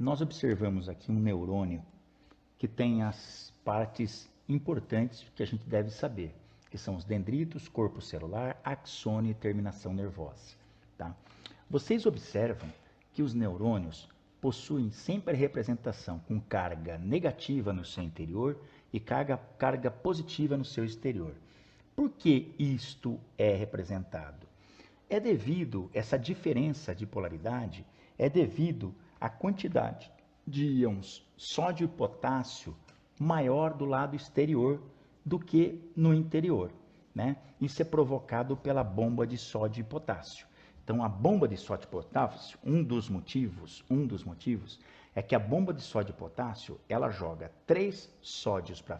Nós observamos aqui um neurônio que tem as partes importantes que a gente deve saber, que são os dendritos, corpo celular, axônio e terminação nervosa. Tá? Vocês observam que os neurônios possuem sempre a representação com carga negativa no seu interior e carga positiva no seu exterior. Por que isto é representado? Essa diferença de polaridade é devido à quantidade de íons sódio e potássio maior do lado exterior do que no interior, né? Isso é provocado pela bomba de sódio e potássio. Então, a bomba de sódio e potássio, um dos motivos é que a bomba de sódio e potássio, ela joga 3 sódios para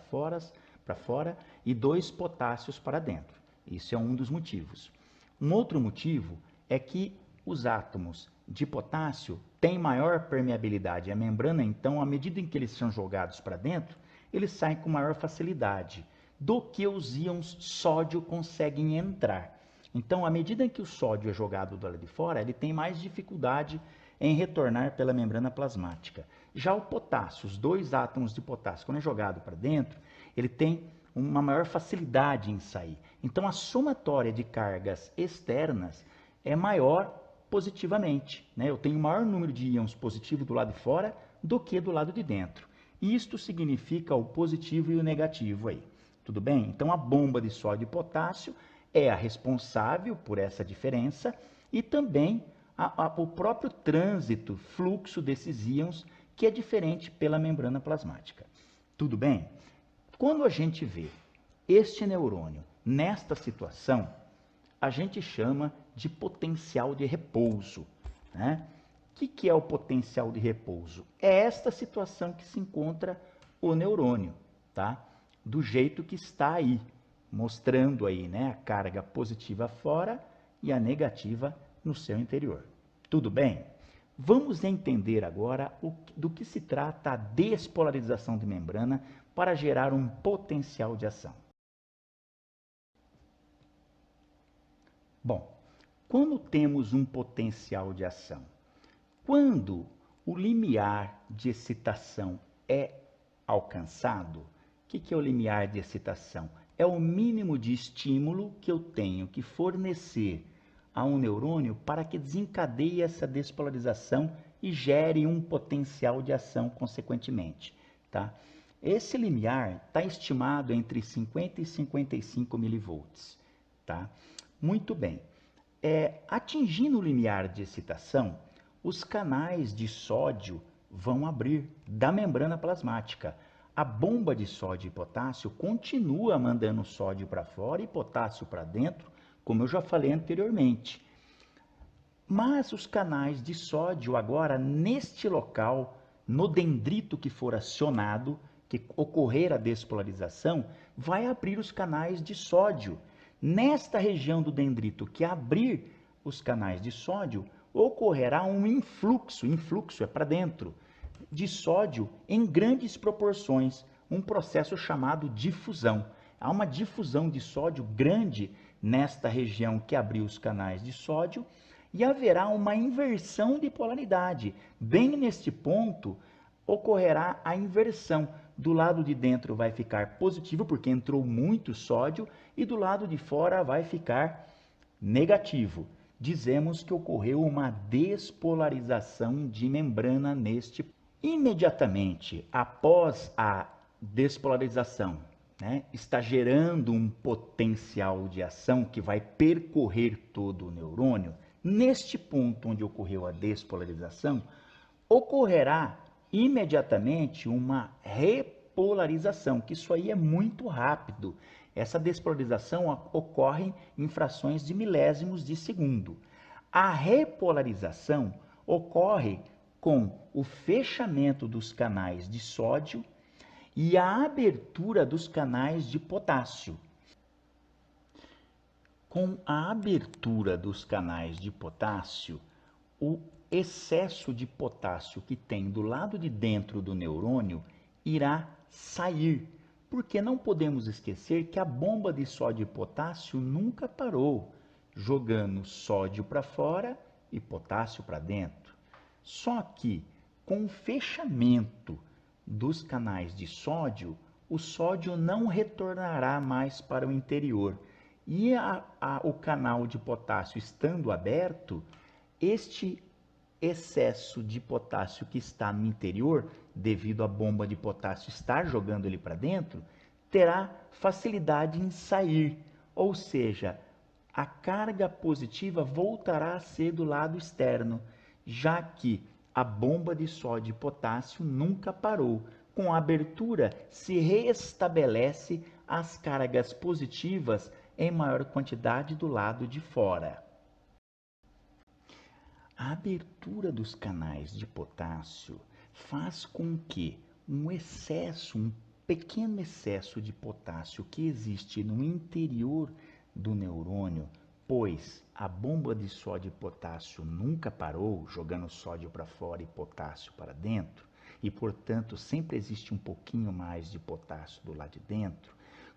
fora e 2 potássios para dentro. Isso é um dos motivos. Um outro motivo é que os átomos de potássio têm maior permeabilidade à membrana, então, à medida em que eles são jogados para dentro, eles saem com maior facilidade do que os íons sódio conseguem entrar. Então, à medida em que o sódio é jogado do lado de fora, ele tem mais dificuldade em retornar pela membrana plasmática. Já o potássio, os 2 átomos de potássio, quando é jogado para dentro, ele tem uma maior facilidade em sair. Então, a somatória de cargas externas é maior positivamente, né? Eu tenho maior número de íons positivos do lado de fora do que do lado de dentro. Isto significa o positivo e o negativo aí. Tudo bem? Então, a bomba de sódio e potássio é a responsável por essa diferença e também o próprio trânsito, fluxo desses íons, que é diferente pela membrana plasmática. Tudo bem? Quando a gente vê este neurônio nesta situação, a gente chama de potencial de repouso, né? O que é o potencial de repouso? É esta situação que se encontra o neurônio, tá? Do jeito que está aí, mostrando aí, né, a carga positiva fora e a negativa no seu interior. Tudo bem? Vamos entender agora do que se trata a despolarização de membrana para gerar um potencial de ação. Bom, quando temos um potencial de ação? Quando o limiar de excitação é alcançado, o que é o limiar de excitação? É o mínimo de estímulo que eu tenho que fornecer a um neurônio para que desencadeie essa despolarização e gere um potencial de ação consequentemente, tá? Esse limiar está estimado entre 50 e 55 milivolts, tá? Muito bem. Atingindo o limiar de excitação, os canais de sódio vão abrir da membrana plasmática. A bomba de sódio e potássio continua mandando sódio para fora e potássio para dentro, como eu já falei anteriormente. Mas os canais de sódio agora, neste local, no dendrito que for acionado, que ocorrer a despolarização, vai abrir os canais de sódio. Nesta região do dendrito que abrir os canais de sódio, ocorrerá um influxo é para dentro, de sódio em grandes proporções, um processo chamado difusão. Há uma difusão de sódio grande nesta região que abriu os canais de sódio e haverá uma inversão de polaridade. Bem neste ponto, ocorrerá a inversão. Do lado de dentro vai ficar positivo, porque entrou muito sódio, e do lado de fora vai ficar negativo. Dizemos que ocorreu uma despolarização de membrana neste ponto. Imediatamente após a despolarização, né, está gerando um potencial de ação que vai percorrer todo o neurônio. Neste ponto onde ocorreu a despolarização, ocorrerá imediatamente uma repolarização, que isso aí é muito rápido. Essa despolarização ocorre em frações de milésimos de segundo. A repolarização ocorre com o fechamento dos canais de sódio e a abertura dos canais de potássio. Com a abertura dos canais de potássio, o excesso de potássio que tem do lado de dentro do neurônio irá sair, porque não podemos esquecer que a bomba de sódio e potássio nunca parou, jogando sódio para fora e potássio para dentro. Só que, Com o fechamento dos canais de sódio, o sódio não retornará mais para o interior. E o canal de potássio estando aberto, este excesso de potássio que está no interior, devido à bomba de potássio estar jogando ele para dentro, terá facilidade em sair, ou seja, a carga positiva voltará a ser do lado externo, já que a bomba de sódio e potássio nunca parou. Com a abertura, se reestabelece as cargas positivas em maior quantidade do lado de fora. A abertura dos canais de potássio faz com que um pequeno excesso de potássio que existe no interior do neurônio, pois a bomba de sódio e potássio nunca parou, jogando sódio para fora e potássio para dentro, e portanto sempre existe um pouquinho mais de potássio do lado de dentro.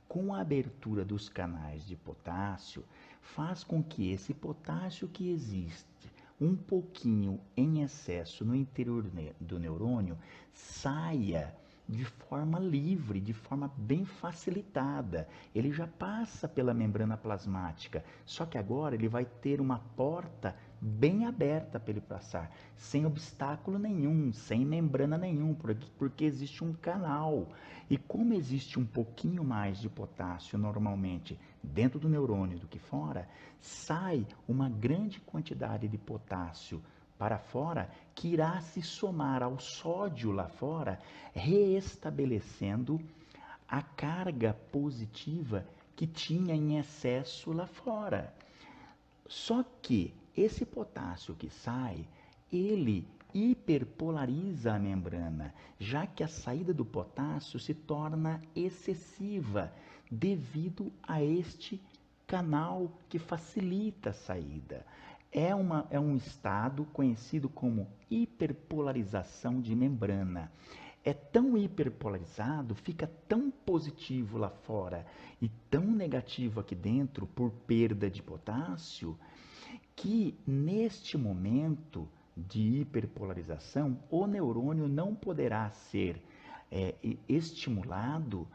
Com a abertura dos canais de potássio, faz com que esse potássio que existe um pouquinho em excesso no interior do neurônio saia de forma livre, de forma bem facilitada. Ele já passa pela membrana plasmática, só que agora ele vai ter uma porta bem aberta para ele passar, sem obstáculo nenhum, sem membrana nenhum, porque existe um canal. E como existe um pouquinho mais de potássio normalmente dentro do neurônio do que fora, sai uma grande quantidade de potássio para fora que irá se somar ao sódio lá fora, reestabelecendo a carga positiva que tinha em excesso lá fora. Só que esse potássio que sai, ele hiperpolariza a membrana, já que a saída do potássio se torna excessiva devido a este canal que facilita a saída. É um estado conhecido como hiperpolarização de membrana. É tão hiperpolarizado, fica tão positivo lá fora e tão negativo aqui dentro por perda de potássio, que neste momento de hiperpolarização, o neurônio não poderá ser estimulado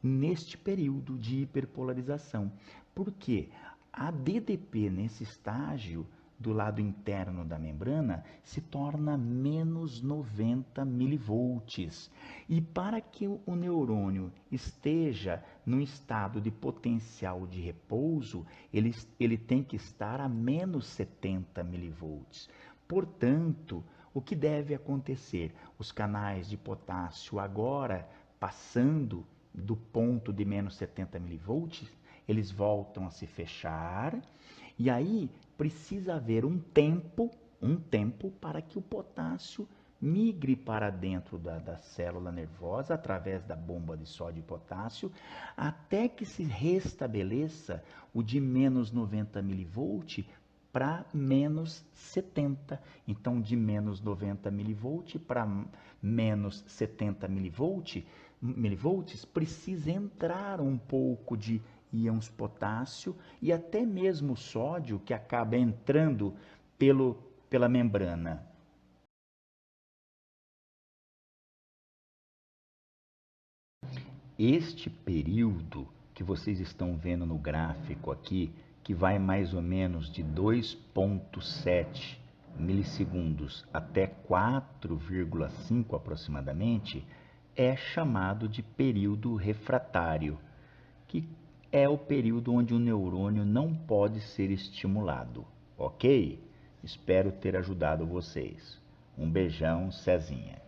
neste período de hiperpolarização. Porque a DDP nesse estágio do lado interno da membrana se torna menos 90 milivolts. E para que o neurônio esteja no estado de potencial de repouso, ele tem que estar a menos 70 milivolts. Portanto, o que deve acontecer? Os canais de potássio agora, passando do ponto de menos 70 milivolts, eles voltam a se fechar, e aí precisa haver um tempo para que o potássio migre para dentro da célula nervosa através da bomba de sódio e potássio, até que se restabeleça o de menos 90 milivolts para menos 70. Então, de menos 90 milivolts para menos 70 milivolts, precisa entrar um pouco de íons potássio e até mesmo sódio, que acaba entrando pela membrana. Este período que vocês estão vendo no gráfico aqui, que vai mais ou menos de 2,7 milissegundos até 4,5 aproximadamente, é chamado de período refratário, que é o período onde o neurônio não pode ser estimulado, ok? Espero ter ajudado vocês. Um beijão, Cezinha.